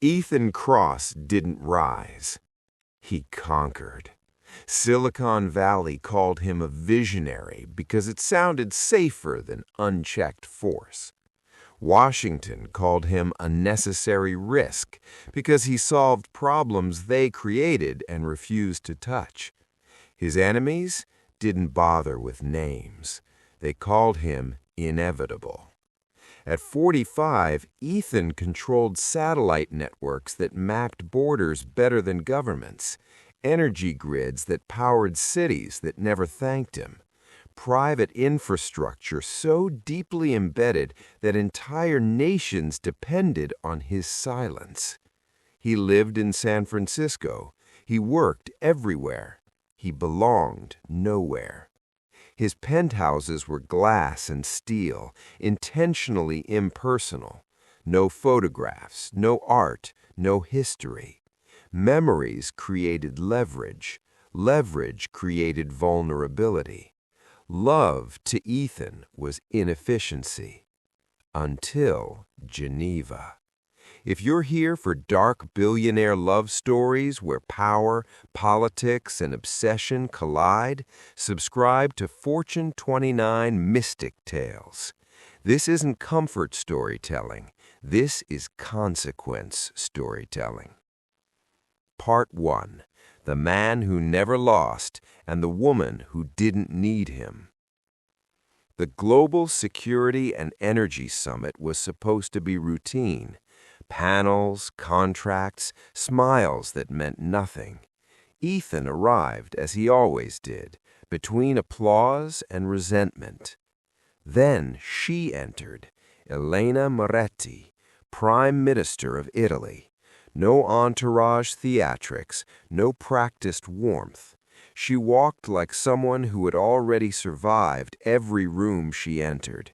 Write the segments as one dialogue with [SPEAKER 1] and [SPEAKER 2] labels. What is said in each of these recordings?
[SPEAKER 1] Ethan Kross didn't rise. He conquered. Silicon Valley called him a visionary because it sounded safer than unchecked force. Washington called him a necessary risk because he solved problems they created and refused to touch. His enemies didn't bother with names. They called him inevitable. At 45, Ethan controlled satellite networks that mapped borders better than governments, energy grids that powered cities that never thanked him, private infrastructure so deeply embedded that entire nations depended on his silence. He lived in San Francisco. He worked everywhere. He belonged nowhere. His penthouses were glass and steel, intentionally impersonal. No photographs, no art, no history. Memories created leverage. Leverage created vulnerability. Love to Ethan was inefficiency. Until Geneva. If you're here for dark billionaire love stories where power, politics, and obsession collide, subscribe to Fortune 29 Mystic Tales. This isn't comfort storytelling. This is consequence storytelling. Part 1. The Man Who Never Lost and the Woman Who Didn't Need Him. The Global Security and Energy Summit was supposed to be routine. Panels, contracts, smiles that meant nothing. Ethan arrived, as he always did, between applause and resentment. Then she entered, Elena Moretti, Prime Minister of Italy. No entourage theatrics, no practiced warmth. She walked like someone who had already survived every room she entered.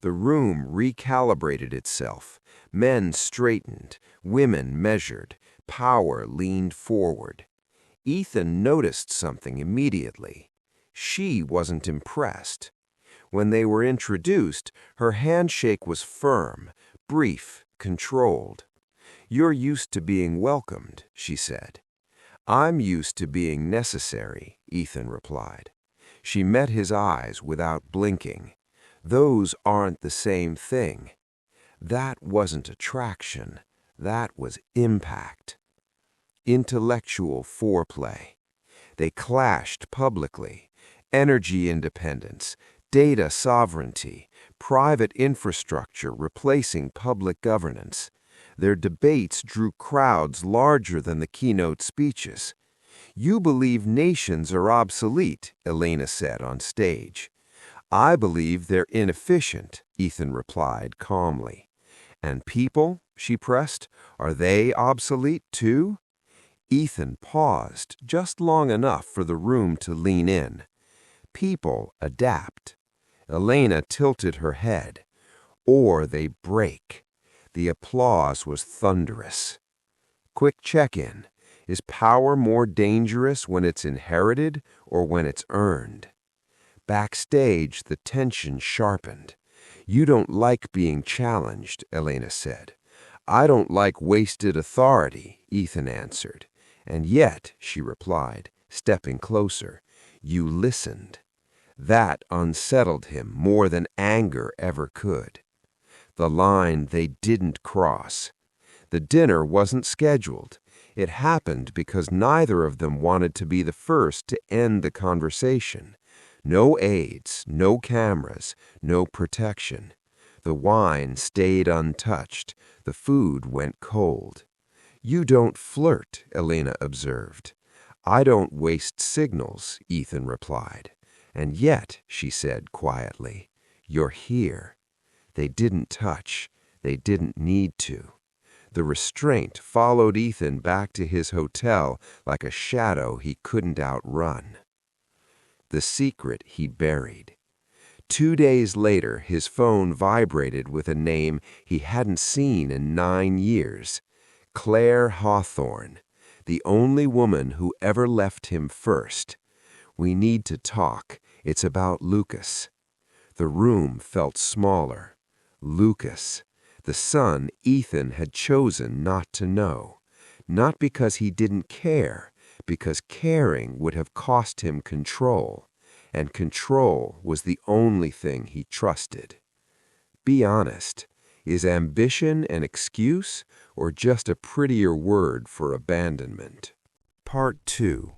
[SPEAKER 1] The room recalibrated itself. Men straightened, women measured, power leaned forward. Ethan noticed something immediately. She wasn't impressed. When they were introduced, her handshake was firm, brief, controlled. "You're used to being welcomed," she said. "I'm used to being necessary," Ethan replied. She met his eyes without blinking. "Those aren't the same thing." That wasn't attraction. That was impact. Intellectual foreplay. They clashed publicly. Energy independence, data sovereignty, private infrastructure replacing public governance. Their debates drew crowds larger than the keynote speeches. "You believe nations are obsolete," Elena said on stage. "I believe they're inefficient," Ethan replied calmly. "And people," she pressed, "are they obsolete too?" Ethan paused just long enough for the room to lean in. "People adapt." Elena tilted her head. "Or they break." The applause was thunderous. Quick check-in. Is power more dangerous when it's inherited or when it's earned? Backstage, the tension sharpened. "You don't like being challenged," Elena said. "I don't like wasted authority," Ethan answered. "And yet," she replied, stepping closer, "you listened." That unsettled him more than anger ever could. The line they didn't cross. The dinner wasn't scheduled. It happened because neither of them wanted to be the first to end the conversation. No aides, no cameras, no protection. The wine stayed untouched. The food went cold. "You don't flirt," Elena observed. "I don't waste signals," Ethan replied. "And yet," she said quietly, "you're here." They didn't touch. They didn't need to. The restraint followed Ethan back to his hotel like a shadow he couldn't outrun. The secret he buried. 2 days later, his phone vibrated with a name he hadn't seen in 9 years. Claire Hawthorne, the only woman who ever left him first. "We need to talk. It's about Lucas." The room felt smaller. Lucas. the son Ethan had chosen not to know, not because he didn't care, because caring would have cost him control, and control was the only thing he trusted. Be honest, is ambition an excuse or just a prettier word for abandonment? Part 2.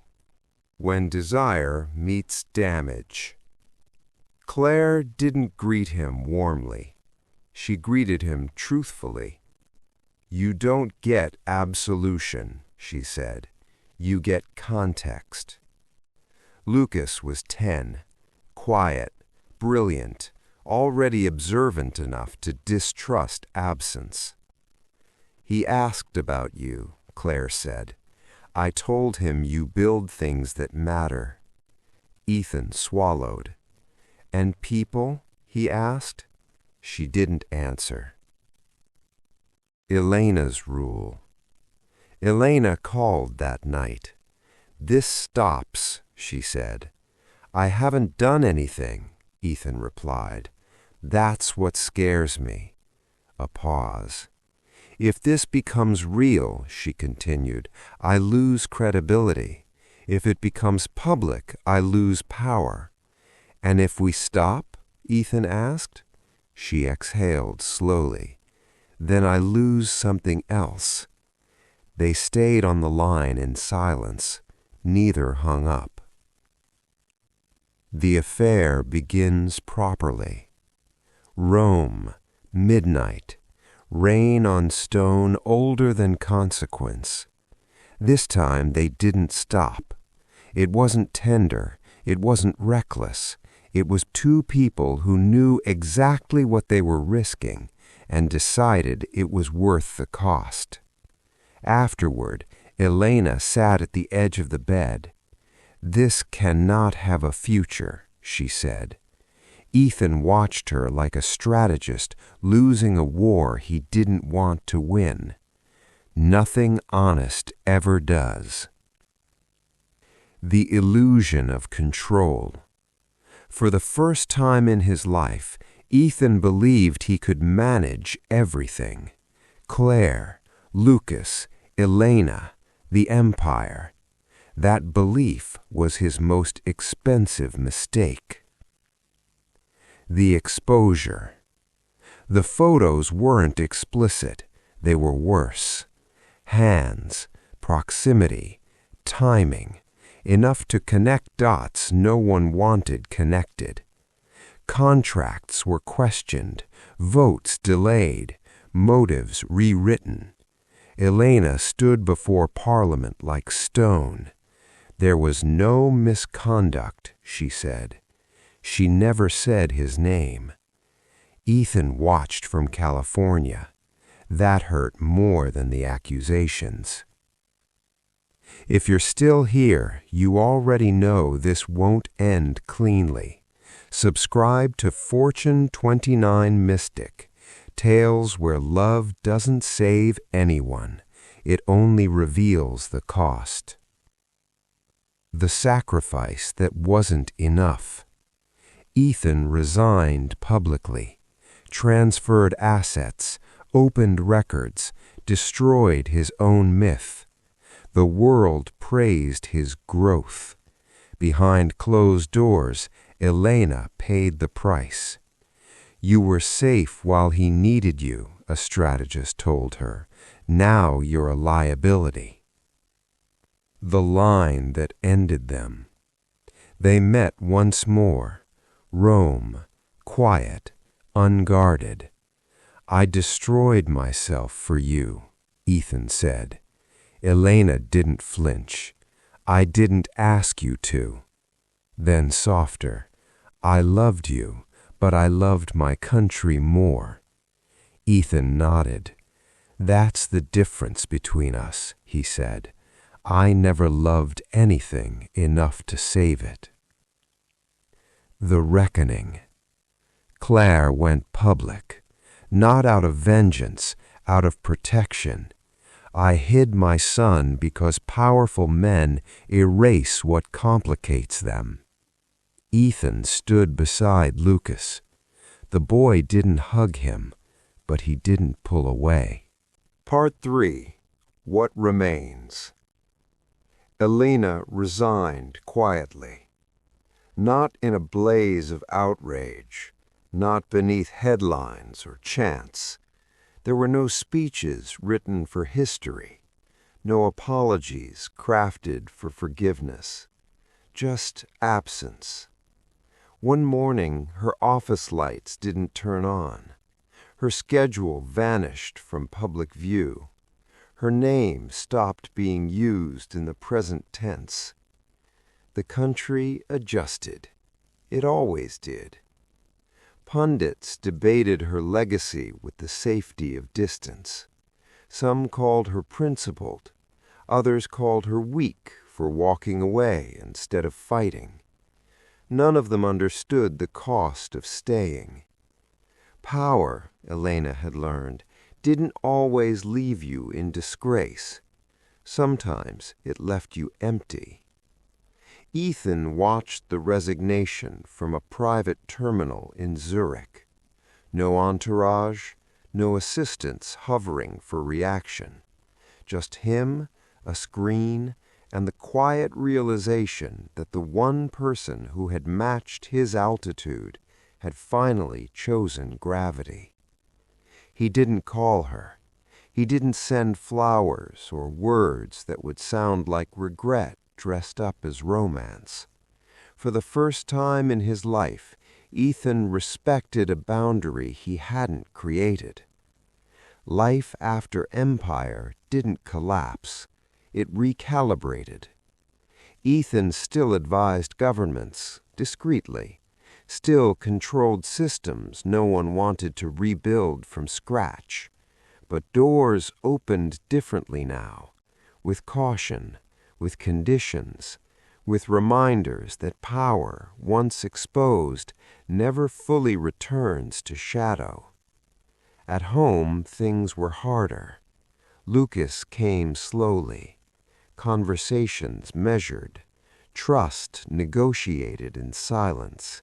[SPEAKER 1] When desire meets damage. Claire didn't greet him warmly. She greeted him truthfully. "You don't get absolution," she said. "You get context." Lucas was 10, quiet, brilliant, already observant enough to distrust absence. "He asked about you," Claire said. "I told him you build things that matter." Ethan swallowed. "And people?" he asked. She didn't answer. Elena's rule. Elena called that night. "This stops," she said. "I haven't done anything," Ethan replied. "That's what scares me." A pause. "If this becomes real," she continued, "I lose credibility. If it becomes public, I lose power." "And if we stop?" Ethan asked. She exhaled slowly. "Then I lose something else." They stayed on the line in silence. Neither hung up. The affair begins properly. Rome, midnight, rain on stone older than consequence. This time they didn't stop. It wasn't tender, it wasn't reckless. It was two people who knew exactly what they were risking and decided it was worth the cost. Afterward, Elena sat at the edge of the bed. "This cannot have a future," she said. Ethan watched her like a strategist losing a war he didn't want to win. Nothing honest ever does. The illusion of control. For the first time in his life, Ethan believed he could manage everything. Claire, Lucas, Elena, the empire. That belief was his most expensive mistake. The exposure. The photos weren't explicit, they were worse. Hands, proximity, timing, enough to connect dots no one wanted connected. Contracts were questioned, votes delayed, motives rewritten. Elena stood before Parliament like stone. There was no misconduct, she said. She never said his name. Ethan watched from California. That hurt more than the accusations. If you're still here, you already know this won't end cleanly. Subscribe to Fortune 29 Mystic, tales where love doesn't save anyone. It only reveals the cost. The sacrifice that wasn't enough. Ethan resigned publicly, transferred assets, opened records, destroyed his own myth. The world praised his growth. Behind closed doors, Elena paid the price. "You were safe while he needed you," a strategist told her. "Now you're a liability." The line that ended them. They met once more. Rome, quiet, unguarded. "I destroyed myself for you," Ethan said. Elena didn't flinch. "I didn't ask you to." Then softer. "I loved you, but I loved my country more." Ethan nodded. "That's the difference between us," he said. "I never loved anything enough to save it." The reckoning. Claire went public, not out of vengeance, out of protection. "I hid my son because powerful men erase what complicates them." Ethan stood beside Lucas. The boy didn't hug him. but he didn't pull away.
[SPEAKER 2] Part 3. What Remains. Elena resigned quietly, not in a blaze of outrage, not beneath headlines or chants. There were no speeches written for history, no apologies crafted for forgiveness, just absence. One morning, her office lights didn't turn on. Her schedule vanished from public view. Her name stopped being used in the present tense. The country adjusted. It always did. Pundits debated her legacy with the safety of distance. Some called her principled. Others called her weak for walking away instead of fighting. None of them understood the cost of staying. Power, Elena had learned, didn't always leave you in disgrace. Sometimes it left you empty. Ethan watched the resignation from a private terminal in Zurich. No entourage, no assistants hovering for reaction. Just him, a screen, and the quiet realization that the one person who had matched his altitude had finally chosen gravity. He didn't call her. He didn't send flowers or words that would sound like regret dressed up as romance. For the first time in his life, Ethan respected a boundary he hadn't created. Life after Empire didn't collapse. It recalibrated. Ethan still advised governments, discreetly, still controlled systems no one wanted to rebuild from scratch. But doors opened differently now, with caution, with conditions, with reminders that power, once exposed, never fully returns to shadow. At home, things were harder. Lucas came slowly. Conversations measured, trust negotiated in silence.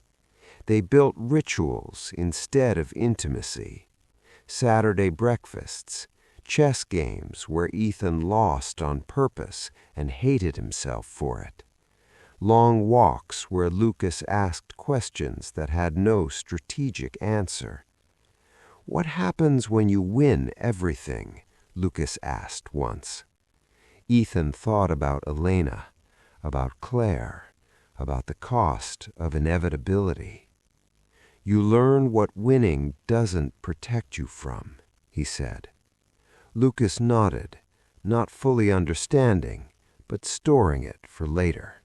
[SPEAKER 2] They built rituals instead of intimacy. Saturday breakfasts, chess games where Ethan lost on purpose and hated himself for it. Long walks where Lucas asked questions that had no strategic answer. "What happens when you win everything?" Lucas asked once. Ethan thought about Elena, about Claire, about the cost of inevitability. "You learn what winning doesn't protect you from," he said. Lucas nodded, not fully understanding, but storing it for later.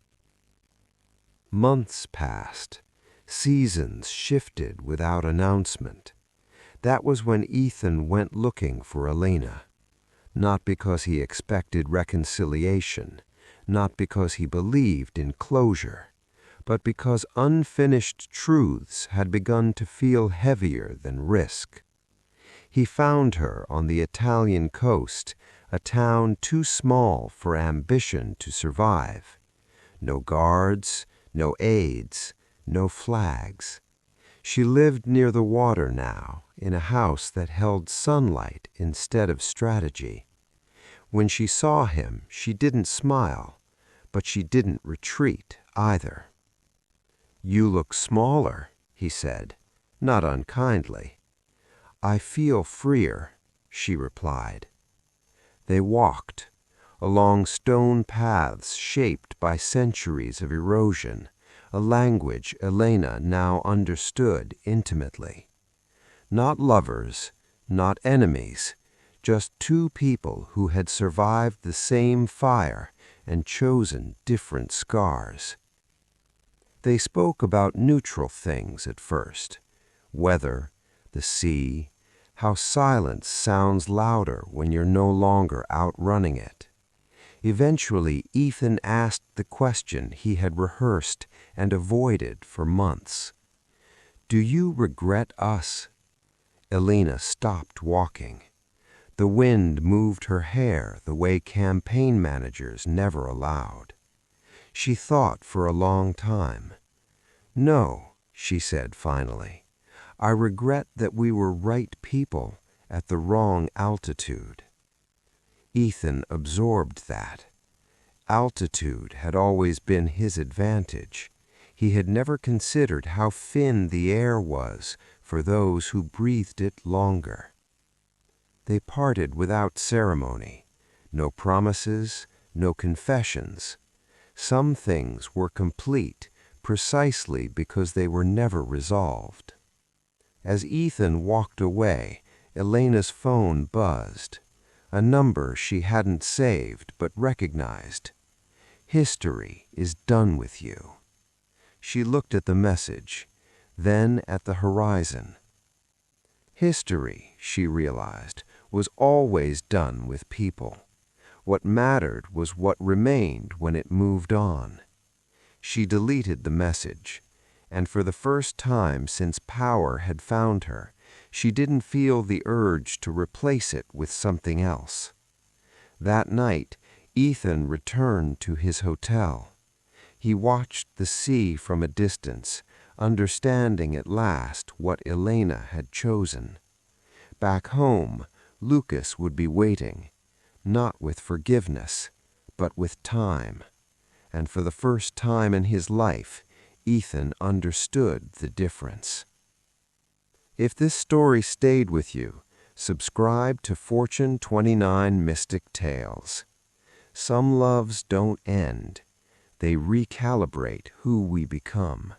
[SPEAKER 2] Months passed. Seasons shifted without announcement. That was when Ethan went looking for Elena. Not because he expected reconciliation, not because he believed in closure, but because unfinished truths had begun to feel heavier than risk. He found her on the Italian coast, a town too small for ambition to survive. No guards, no aides, no flags. She lived near the water now, in a house that held sunlight instead of strategy. When she saw him, she didn't smile, but she didn't retreat either. "You look smaller," he said, not unkindly. "I feel freer," she replied. They walked, along stone paths shaped by centuries of erosion, a language Elena now understood intimately. Not lovers, not enemies, just two people who had survived the same fire and chosen different scars. They spoke about neutral things at first: weather, the sea, how silence sounds louder when you're no longer outrunning it. Eventually, Ethan asked the question he had rehearsed and avoided for months. "Do you regret us?" Elena stopped walking. The wind moved her hair the way campaign managers never allowed. She thought for a long time. "No," she said finally. "I regret that we were right people at the wrong altitude. Ethan absorbed that. Altitude had always been his advantage. He had never considered how thin the air was for those who breathed it longer. They parted without ceremony. No promises, no confessions. Some things were complete precisely because they were never resolved. As Ethan walked away, Elena's phone buzzed. A number she hadn't saved but recognized. "History is done with you." She looked at the message, then at the horizon. History, she realized, was always done with people. What mattered was what remained when it moved on. She deleted the message, and for the first time since power had found her, she didn't feel the urge to replace it with something else. That night, Ethan returned to his hotel. He watched the sea from a distance, understanding at last what Elena had chosen. Back home, Lucas would be waiting, not with forgiveness, but with time. And for the first time in his life, Ethan understood the difference. If this story stayed with you, subscribe to Fortune 29 Mystic Tales. Some loves don't end. They recalibrate who we become.